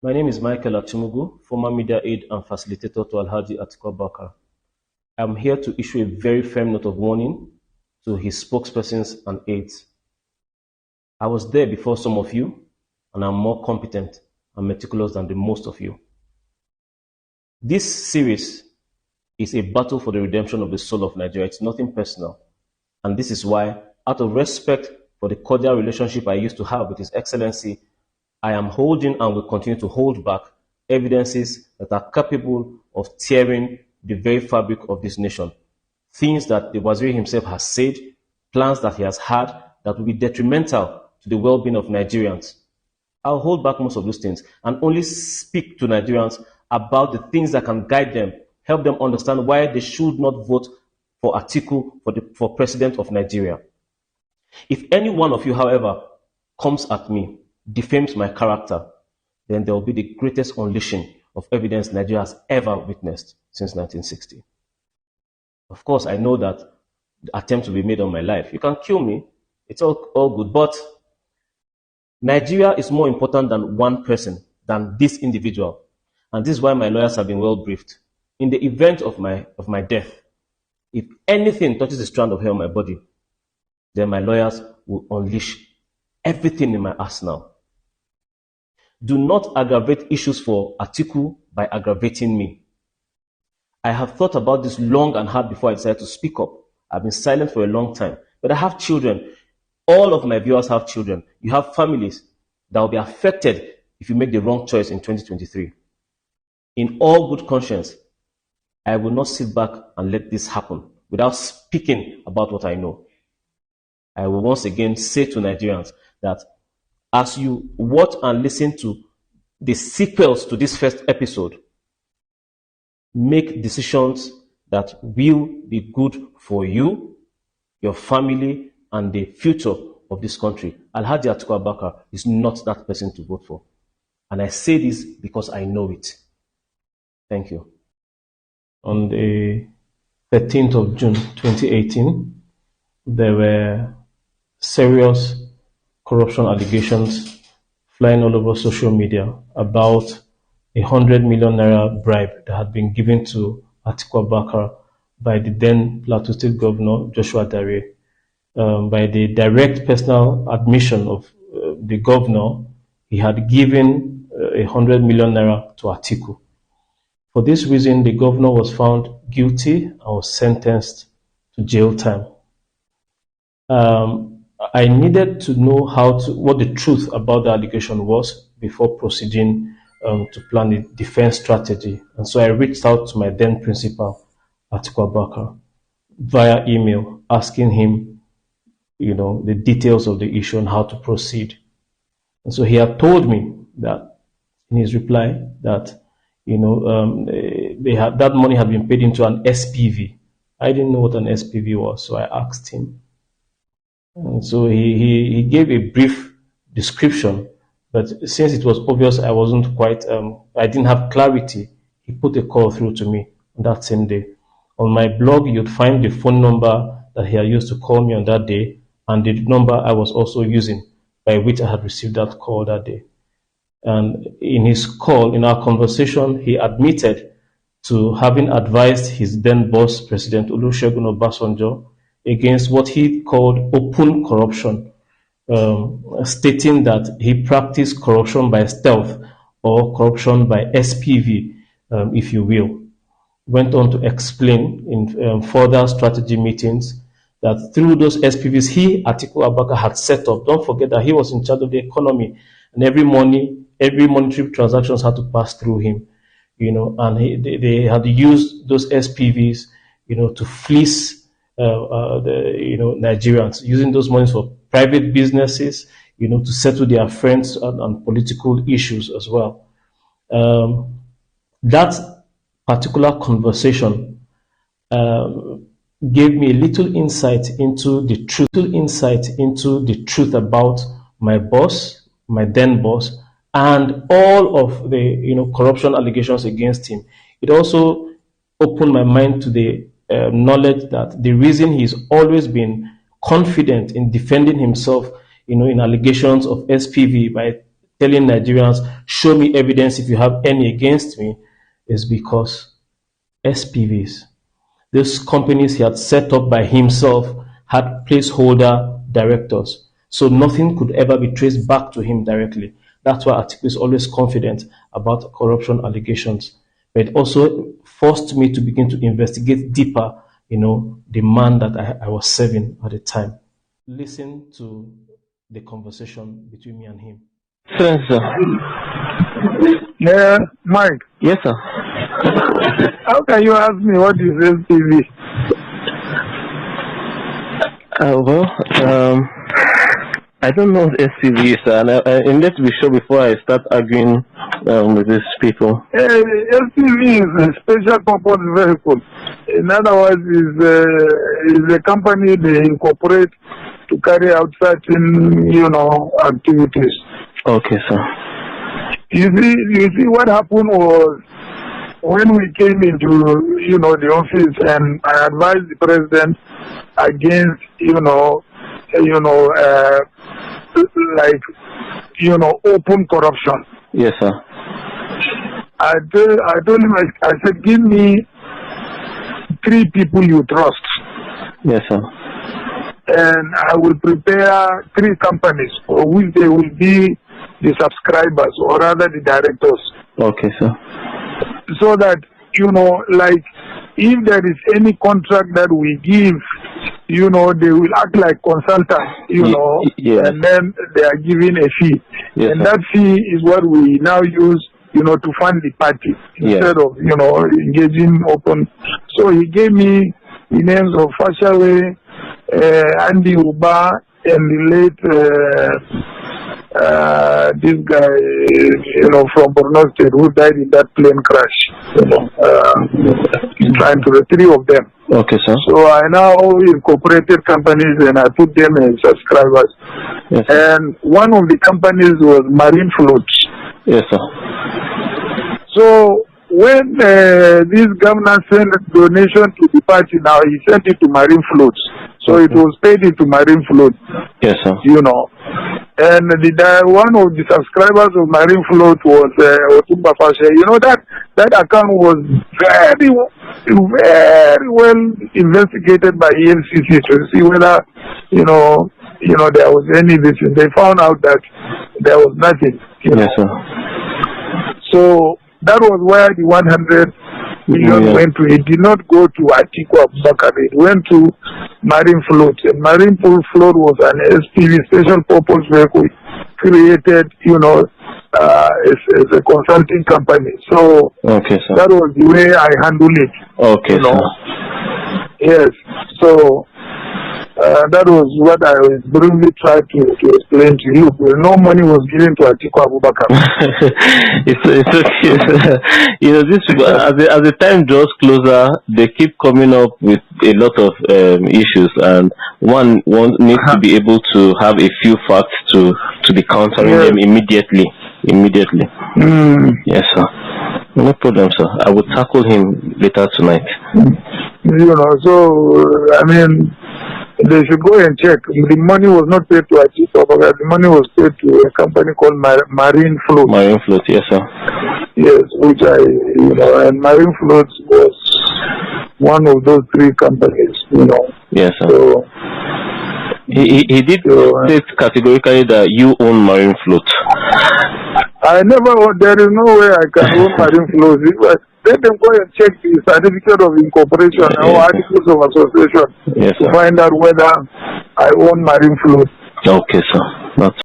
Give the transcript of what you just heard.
My name is Michael Achimogu, former media aide and facilitator to Alhaji Atiku Abubakar. I'm here to issue a very firm note of warning to his spokespersons and aides. I was there before some of you, and I'm more competent and meticulous than the most of you. This series is a battle for the redemption of the soul of Nigeria. It's nothing personal. And this is why, out of respect for the cordial relationship I used to have with His Excellency, I am holding and will continue to hold back evidences that are capable of tearing the very fabric of this nation. Things that the Waziri himself has said, plans that he has had that will be detrimental to the well-being of Nigerians. I'll hold back most of those things and only speak to Nigerians about the things that can guide them, help them understand why they should not vote for Atiku for president of Nigeria. If any one of you, however, comes at me, defames my character, then there will be the greatest unleashing of evidence Nigeria has ever witnessed since 1960. Of course, I know that the attempt will be made on my life. You can kill me. It's all good. But Nigeria is more important than one person, than this individual. And this is why my lawyers have been well briefed. In the event of my death, if anything touches a strand of hair on my body, then my lawyers will unleash everything in my arsenal. Do not aggravate issues for Atiku by aggravating me. I have thought about this long and hard before I decided to speak up. I've been silent for a long time, but I have children. All of my viewers have children. You have families that will be affected if you make the wrong choice in 2023. In all good conscience, I will not sit back and let this happen without speaking about what I know. I will once again say to Nigerians that as you watch and listen to the sequels to this first episode, make decisions that will be good for you, your family, and the future of this country. Alhaji Atiku Abubakar is not that person to vote for. And I say this because I know it. Thank you. On the 13th of June 2018, there were serious corruption allegations flying all over social media about 100 million naira bribe that had been given to Atiku Abubakar by the then Plateau State Governor Joshua Dare. By the direct personal admission of the governor, he had given 100 million naira to Atiku. For this reason, the governor was found guilty and was sentenced to jail time. I needed to know what the truth about the allegation was before proceeding to plan a defense strategy. And so I reached out to my then principal, Atiku Abubakar, via email, asking him, the details of the issue and how to proceed. And so he had told me that in his reply that, that money had been paid into an SPV. I didn't know what an SPV was, so I asked him. And so he gave a brief description, but since it was obvious I wasn't quite, I didn't have clarity, he put a call through to me on that same day. On my blog, you'd find the phone number that he had used to call me on that day, and the number I was also using by which I had received that call that day. And in his call, in our conversation, he admitted to having advised his then boss, President Olusegun Obasanjo, against what he called open corruption, stating that he practiced corruption by stealth or corruption by SPV, if you will. Went on to explain in further strategy meetings that through those SPVs he, Atiku Abubakar, had set up. Don't forget that he was in charge of the economy, and every monetary transactions had to pass through him, and they had used those SPVs, to fleece Nigerians, using those monies for private businesses, to settle their friends and political issues as well. That particular conversation gave me a little insight into the truth about my boss, my then boss, and all of the corruption allegations against him. It also opened my mind to the knowledge that the reason he's always been confident in defending himself, in allegations of SPV by telling Nigerians, show me evidence if you have any against me, is because SPVs, those companies he had set up by himself, had placeholder directors. So nothing could ever be traced back to him directly. That's why Atiku is always confident about corruption allegations. But it also forced me to begin to investigate deeper, the man that I was serving at the time. Listen to the conversation between me and him. Yes, sir. Yeah, Mike. Yes, sir. How can you ask me what is SPV? I don't know what SPV is, sir, and let's be sure before I start arguing with these people. SPV is a special purpose vehicle. In other words, is a company they incorporate to carry out certain, activities. Okay, sir. You see, what happened was when we came into, the office, and I advised the president against, open corruption. Yes, sir. I told him, I said, give me 3 people you trust. Yes, sir. And I will prepare 3 companies for which they will be the subscribers, or rather the directors. Okay, sir. So that, if there is any contract that we give, they will act like consultants, yes. And then they are giving a fee. Yes, and sir. that fee is what we now use, to fund the party instead of, engaging open. So he gave me the names of Fashawe, Andy Uba, and the late this guy, from Borno State, who died in that plane crash. Trying to the 3 of them. Okay, sir. So I now incorporated companies and I put them as subscribers. Yes, sir. And one of the companies was Marine Floats. Yes, sir. So when this governor sent a donation to the party, now he sent it to Marine Floats. So it was paid into Marine Float. Yes, sir. And one of the subscribers of Marine Float was Otumba Fashe. That account was very, very well investigated by EFCC to see whether, there was any vision. They found out that there was nothing. Yes, sir. So that was where the 100 million went to. It did not go to Atiku Abubakar. It went to Marine Float. And Marine Float was an SPV, special purpose vehicle, created, as a consulting company. So okay, sir. that was the way I handled it. Okay, sir. Yes. So that was what I was briefly trying to explain to you. No money was given to Atiku Abubakar. it's okay. These people, as the time draws closer, they keep coming up with a lot of issues, and one needs to be able to have a few facts to be countering them immediately. Yes, sir. No problem, sir. I will tackle him later tonight. They should go and check. The money was not paid to Atiku Abubakar. The money was paid to a company called Marine Float. Marine Float, yes, sir. Yes, which and Marine Float was one of those 3 companies, Yes, sir. So, he did state categorically that you own Marine Float. There is no way I can own Marine Float. Let them go and check the certificate of incorporation or articles of association to find out whether I own Marine Float. Okay, sir. That's